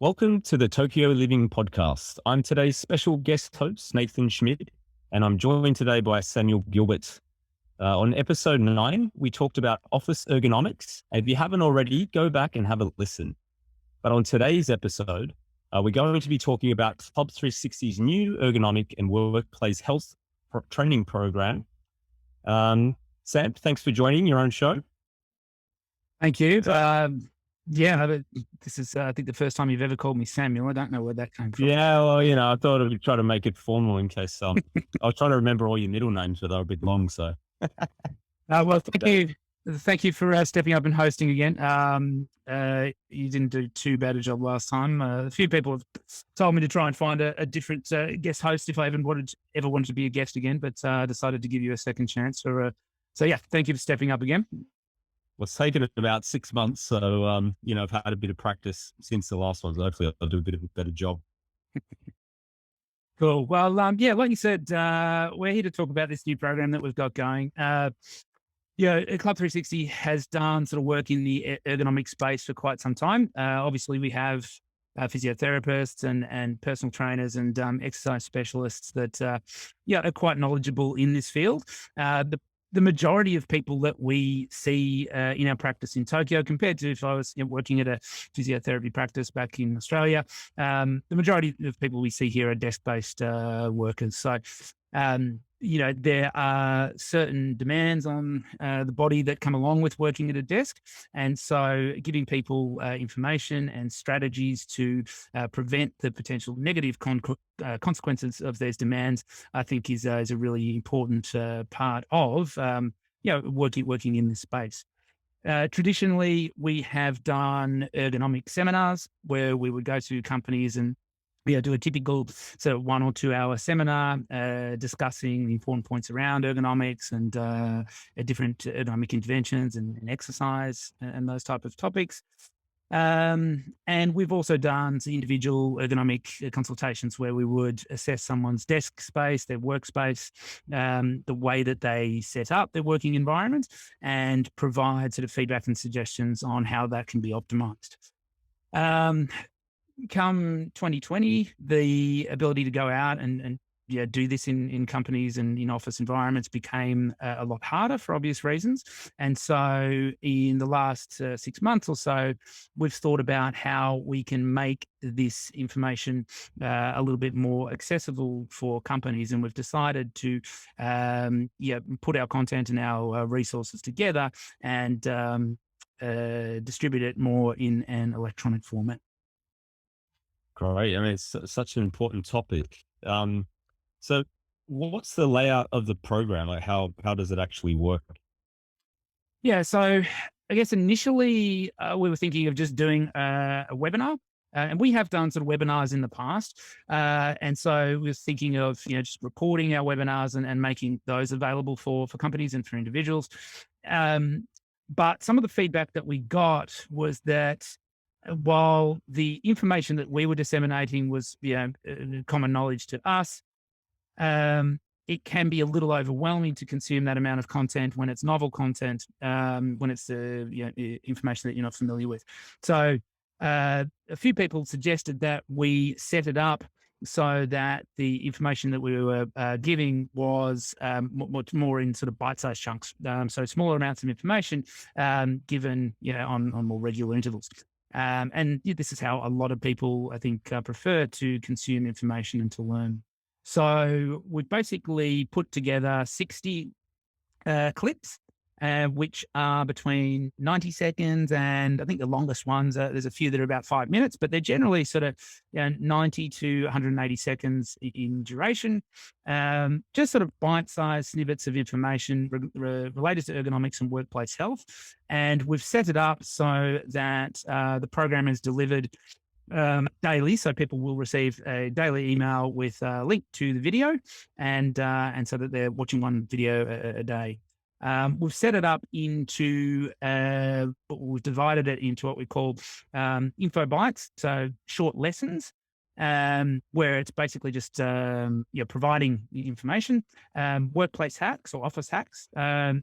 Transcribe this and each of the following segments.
Welcome to the Tokyo Living Podcast. I'm today's special guest host, Nathan Schmidt, and I'm joined today by Samuel Gilbert. On episode 9, we talked about office ergonomics. If you haven't already, go back and have a listen. But on today's episode, we're going to be talking about Club 360's new ergonomic and workplace health training program. Sam, thanks for joining your own show. Thank you. This is, I think, the first time you've ever called me Samuel. I don't know where that came from. Yeah, well, I thought I would try to make it formal in case I was trying to remember all your middle names, but they're a bit long. So, well, thank you. Thank you for stepping up and hosting again. You didn't do too bad a job last time. A few people have told me to try and find a different guest host if I ever wanted to be a guest again, but I decided to give you a second chance. So yeah, thank you for stepping up again. Well, it's taken about 6 months. So, I've had a bit of practice since the last one. So hopefully I'll do a bit of a better job. Cool. Well, like you said, we're here to talk about this new program that we've got going. Club 360 has done sort of work in the ergonomic space for quite some time. Obviously, we have physiotherapists and personal trainers and exercise specialists that are quite knowledgeable in this field. The majority of people that we see in our practice in Tokyo, compared to if I was working at a physiotherapy practice back in Australia, the majority of people we see here are desk-based workers. So, there are certain demands on the body that come along with working at a desk. And so giving people information and strategies to prevent the potential negative consequences of those demands, I think is a really important part of, working in this space. Traditionally, we have done ergonomic seminars where we would go to companies and do a typical sort of 1 or 2 hour seminar discussing the important points around ergonomics and different ergonomic interventions and exercise and those type of topics. And we've also done some individual ergonomic consultations where we would assess someone's desk space, their workspace, the way that they set up their working environment, and provide sort of feedback and suggestions on how that can be optimized. Come 2020, the ability to go out and do this in companies and in office environments became a lot harder for obvious reasons. And so in the last 6 months or so, we've thought about how we can make this information a little bit more accessible for companies. And we've decided to put our content and our resources together and distribute it more in an electronic format. Great. I mean, it's such an important topic. So what's the layout of the program? Like how does it actually work? Yeah. So I guess initially we were thinking of just doing a webinar. And we have done sort of webinars in the past. And so we were thinking of, just recording our webinars and making those available for companies and for individuals. But some of the feedback that we got was that while the information that we were disseminating was, common knowledge to us, it can be a little overwhelming to consume that amount of content when it's novel content, when it's information that you're not familiar with. So a few people suggested that we set it up so that the information that we were giving was much more in sort of bite-sized chunks. So smaller amounts of information given on more regular intervals. And this is how a lot of people, I think, prefer to consume information and to learn. So we basically put together 60 clips, which are between 90 seconds and I think the longest ones, there's a few that are about 5 minutes, but they're generally sort of 90 to 180 seconds in duration. Just sort of bite-sized snippets of information related to ergonomics and workplace health. And we've set it up so that the program is delivered daily, so people will receive a daily email with a link to the video, and so that they're watching one video a day. We've set it up into, we've divided it into what we call Infobites, so short lessons, where it's basically just providing information, workplace hacks or office hacks.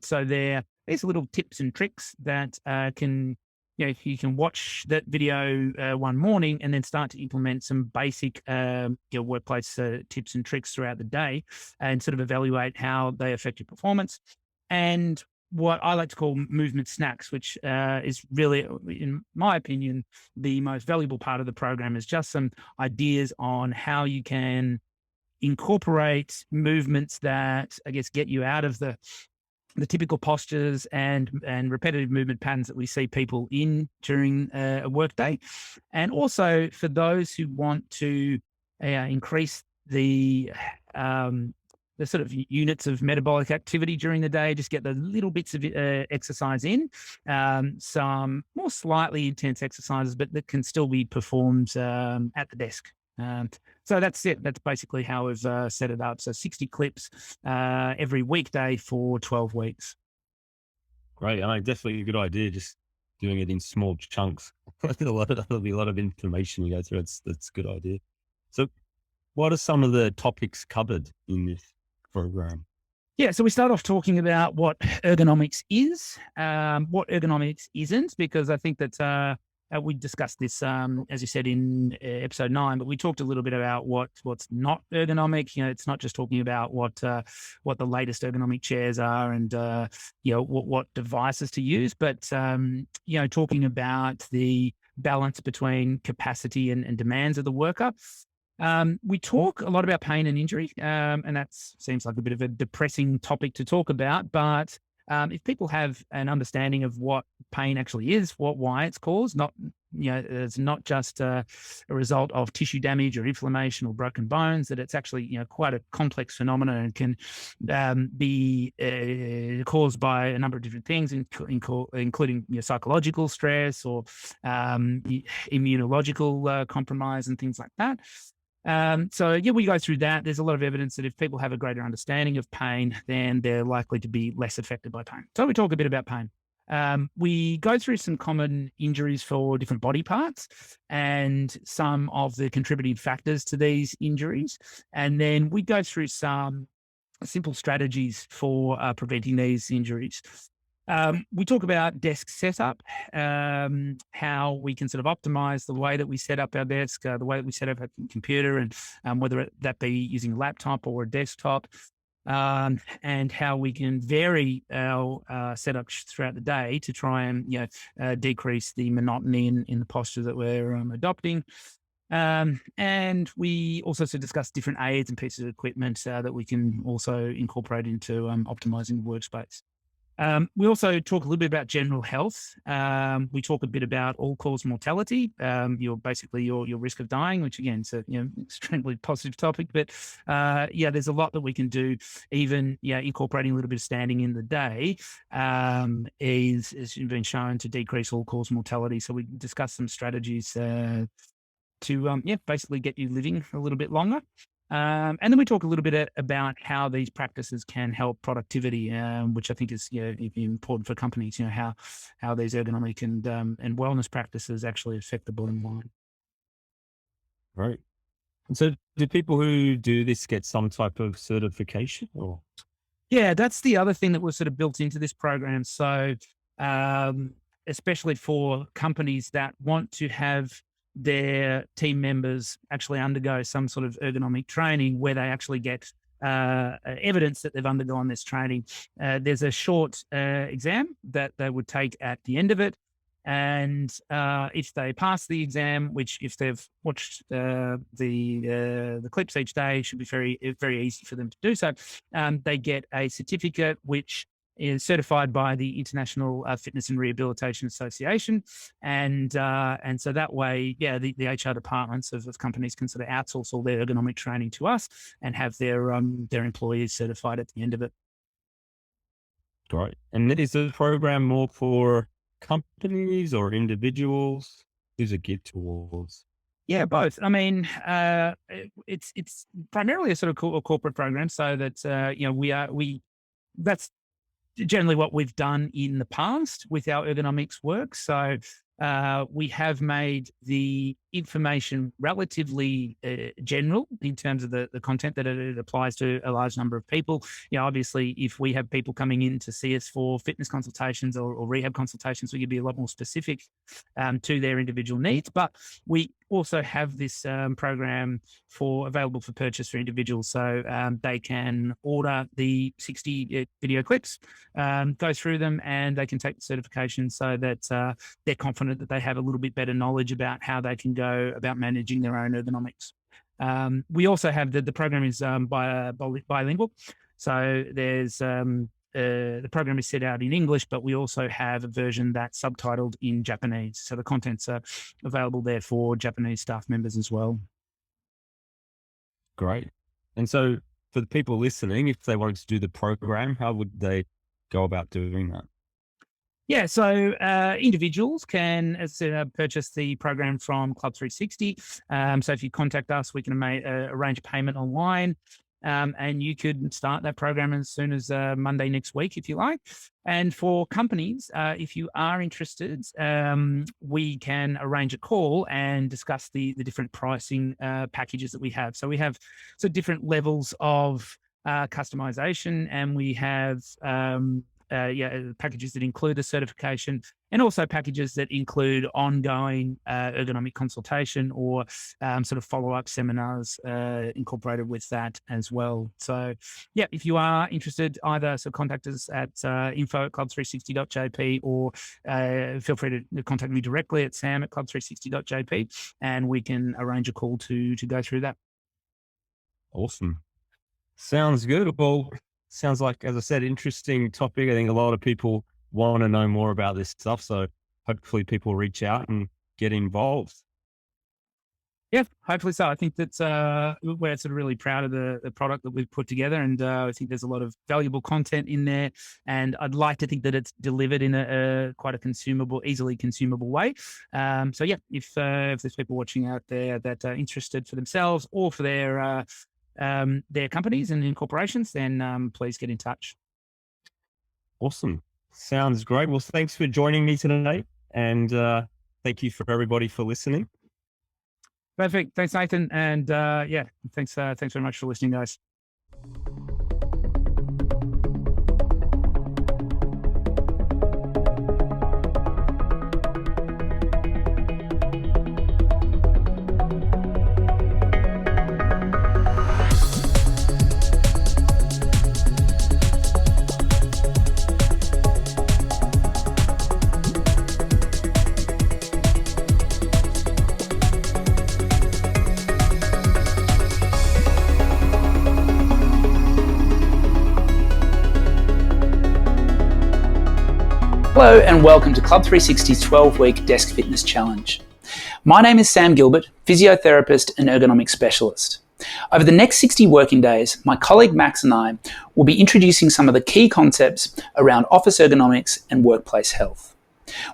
So these little tips and tricks that can you can watch that video one morning and then start to implement some basic workplace tips and tricks throughout the day and sort of evaluate how they affect your performance. And what I like to call movement snacks, which is really, in my opinion, the most valuable part of the program, is just some ideas on how you can incorporate movements that, I guess, get you out of the typical postures and repetitive movement patterns that we see people in during a workday. And also for those who want to increase the sort of units of metabolic activity during the day, just get the little bits of exercise in, some more slightly intense exercises, but that can still be performed at the desk. So that's it. That's basically how we've set it up. So 60 clips every weekday for 12 weeks. Great. I mean, definitely a good idea. Just doing it in small chunks. There'll be a lot of information you go through. That's a good idea. So what are some of the topics covered in this program? Yeah, so we start off talking about what ergonomics is, what ergonomics isn't, because I think that we discussed this, as you said, in episode 9, but we talked a little bit about what's not ergonomic. It's not just talking about what the latest ergonomic chairs are and what devices to use, but talking about the balance between capacity and demands of the worker. We talk a lot about pain and injury, and that seems like a bit of a depressing topic to talk about, but if people have an understanding of what pain actually is, why it's caused, it's not just a result of tissue damage or inflammation or broken bones, that it's actually, quite a complex phenomenon and can be caused by a number of different things, including psychological stress or immunological compromise and things like that. We go through that. There's a lot of evidence that if people have a greater understanding of pain, then they're likely to be less affected by pain. So we talk a bit about pain. We go through some common injuries for different body parts and some of the contributing factors to these injuries. And then we go through some simple strategies for preventing these injuries. We talk about desk setup, how we can sort of optimize the way that we set up our desk, the way that we set up our computer, and whether that be using a laptop or a desktop, and how we can vary our setup throughout the day to try and decrease the monotony in the posture that we're adopting. And we also discuss different aids and pieces of equipment that we can also incorporate into optimizing the workspace. We also talk a little bit about general health. We talk a bit about all-cause mortality, your risk of dying, which again is an extremely positive topic. But there's a lot that we can do. Even incorporating a little bit of standing in the day is been shown to decrease all-cause mortality. So we discuss some strategies to basically get you living a little bit longer. And then we talk a little bit about how these practices can help productivity, which I think is important for companies. How these ergonomic and wellness practices actually affect the bottom line. Right. And so, do people who do this get some type of certification, or? Yeah, that's the other thing that was sort of built into this program. So, especially for companies that want to have their team members actually undergo some sort of ergonomic training where they actually get evidence that they've undergone this training. There's a short exam that they would take at the end of it. And if they pass the exam, which if they've watched the clips each day, should be very, very easy for them to do so. They get a certificate, which is certified by the International Fitness and Rehabilitation Association. And so that way, the HR departments of companies can sort of outsource all their ergonomic training to us and have their employees certified at the end of it. Great. And is the program more for companies or individuals? Who's it geared towards? Yeah, both. I mean, it's primarily a sort of corporate program, so that that's generally what we've done in the past with our ergonomics work. So We have made the information relatively general in terms of the content that it applies to a large number of people. Obviously, if we have people coming in to see us for fitness consultations or rehab consultations, we could be a lot more specific to their individual needs. But we also have this program available for purchase for individuals, so they can order the 60 video clips, go through them, and they can take the certification so that they're confident that they have a little bit better knowledge about how they can go about managing their own ergonomics. We also have the program is bilingual, so there's the program is set out in English, but we also have a version that's subtitled in Japanese. So the contents are available there for Japanese staff members as well. Great. And so for the people listening, if they wanted to do the program, how would they go about doing that? Yeah, so individuals can purchase the program from Club 360. So if you contact us, we can arrange payment online, and you could start that program as soon as Monday next week, if you like. And for companies, if you are interested, we can arrange a call and discuss the different pricing packages that we have. So we have different levels of customization, and we have packages that include a certification, and also packages that include ongoing ergonomic consultation or follow-up seminars incorporated with that as well. So if you are interested, either contact us at info@club360.jp, or feel free to contact me directly at sam@club360.jp, and we can arrange a call to go through that. Awesome. Sounds good. Well, sounds like, as I said, interesting topic. I think a lot of people want to know more about this stuff. So hopefully people reach out and get involved. Yeah, hopefully so. I think that's we're really proud of the product that we've put together, and I think there's a lot of valuable content in there. And I'd like to think that it's delivered in a quite a easily consumable way. If there's people watching out there that are interested for themselves or for their companies and corporations, then please get in touch. Awesome. Sounds great. Well, thanks for joining me today, and thank you for everybody for listening. Perfect. Thanks, Nathan. And thanks very much for listening, guys. Hello and welcome to Club 360's 12-week Desk Fitness Challenge. My name is Sam Gilbert, physiotherapist and ergonomics specialist. Over the next 60 working days, my colleague Max and I will be introducing some of the key concepts around office ergonomics and workplace health,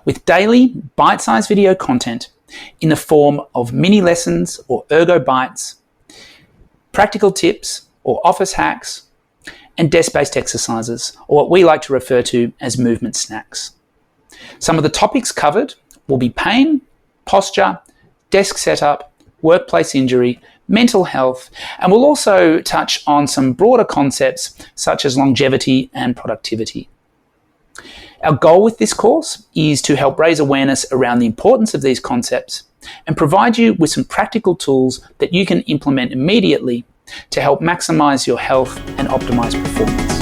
with daily bite-sized video content in the form of mini lessons or ergo bites, practical tips or office hacks, and desk-based exercises, or what we like to refer to as movement snacks. Some of the topics covered will be pain, posture, desk setup, workplace injury, mental health, and we'll also touch on some broader concepts such as longevity and productivity. Our goal with this course is to help raise awareness around the importance of these concepts and provide you with some practical tools that you can implement immediately to help maximize your health and optimize performance.